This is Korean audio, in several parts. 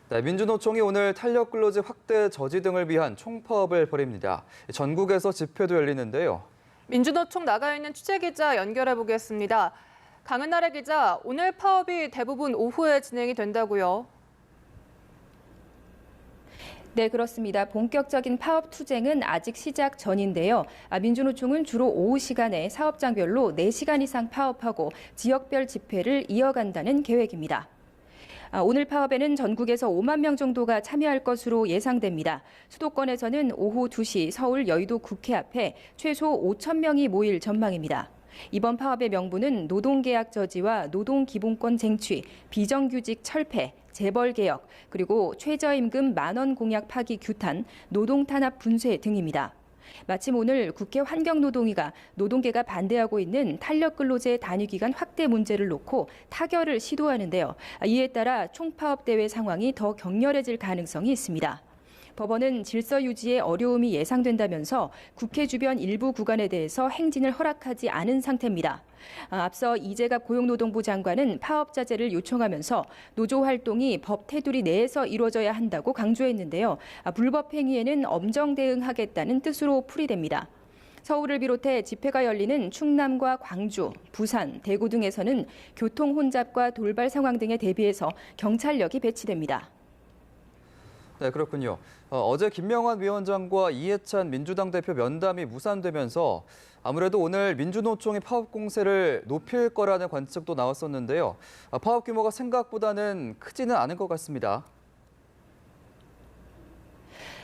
네, 민주노총이 오늘 탄력 근로제 확대 저지 등을 위한 총파업을 벌입니다. 전국에서 집회도 열리는데요. 민주노총 나가 있는 취재기자 연결해 보겠습니다. 강은나래 기자, 오늘 파업이 대부분 오후에 진행이 된다고요? 네, 그렇습니다. 본격적인 파업 투쟁은 아직 시작 전인데요. 민주노총은 주로 오후 시간에 사업장별로 4시간 이상 파업하고 지역별 집회를 이어간다는 계획입니다. 오늘 파업에는 전국에서 5만 명 정도가 참여할 것으로 예상됩니다. 수도권에서는 오후 2시 서울 여의도 국회 앞에 최소 5천 명이 모일 전망입니다. 이번 파업의 명분은 노동계약 저지와 노동기본권 쟁취, 비정규직 철폐, 재벌개혁, 그리고 최저임금 10,000원 공약 파기 규탄, 노동탄압 분쇄 등입니다. 마침 오늘 국회 환경노동위가 노동계가 반대하고 있는 탄력근로제 단위기간 확대 문제를 놓고 타결을 시도하는데요. 이에 따라 총파업 대회 상황이 더 격렬해질 가능성이 있습니다. 법원은 질서 유지에 어려움이 예상된다면서 국회 주변 일부 구간에 대해서 행진을 허락하지 않은 상태입니다. 앞서 이재갑 고용노동부 장관은 파업 자제를 요청하면서 노조 활동이 법 테두리 내에서 이루어져야 한다고 강조했는데요. 불법 행위에는 엄정 대응하겠다는 뜻으로 풀이됩니다. 서울을 비롯해 집회가 열리는 충남과 광주, 부산, 대구 등에서는 교통 혼잡과 돌발 상황 등에 대비해서 경찰력이 배치됩니다. 네, 그렇군요. 어제 김명환 위원장과 이해찬 민주당 대표 면담이 무산되면서 아무래도 오늘 민주노총이 파업 공세를 높일 거라는 관측도 나왔었는데요. 파업 규모가 생각보다는 크지는 않은 것 같습니다.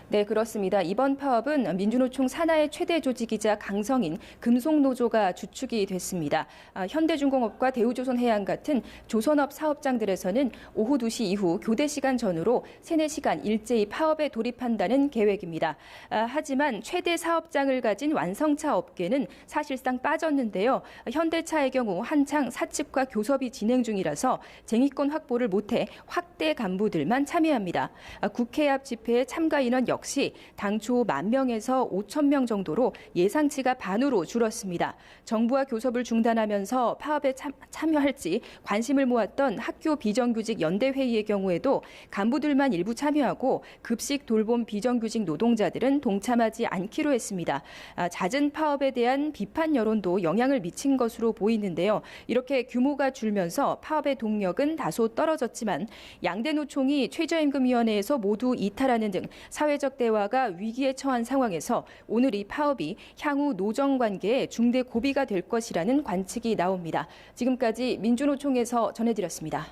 네, 그렇습니다. 이번 파업은 민주노총 산하의 최대 조직이자 강성인 금속노조가 주축이 됐습니다. 현대중공업과 대우조선해양 같은 조선업 사업장들에서는 오후 2시 이후 교대 시간 전후로 3-4시간 일제히 파업에 돌입한다는 계획입니다. 하지만 최대 사업장을 가진 완성차 업계는 사실상 빠졌는데요. 현대차의 경우 한창 사측과 교섭이 진행 중이라서 쟁의권 확보를 못해 확대 간부들만 참여합니다. 국회 앞 집회에 참가 인원 역시 당초 10,000명에서 5,000명 정도로 예상치가 반으로 줄었습니다. 정부와 교섭을 중단하면서 파업에 참여할지 관심을 모았던 학교 비정규직 연대회의의 경우에도 간부들만 일부 참여하고 급식 돌봄 비정규직 노동자들은 동참하지 않기로 했습니다. 잦은 파업에 대한 비판 여론도 영향을 미친 것으로 보이는데요. 이렇게 규모가 줄면서 파업의 동력은 다소 떨어졌지만 양대 노총이 최저임금위원회에서 모두 이탈하는 등 사회적 대화가 위기에 처한 상황에서 오늘 이 파업이 향후 노정 관계에 중대 고비가 될 것이라는 관측이 나옵니다. 지금까지 민주노총에서 전해드렸습니다.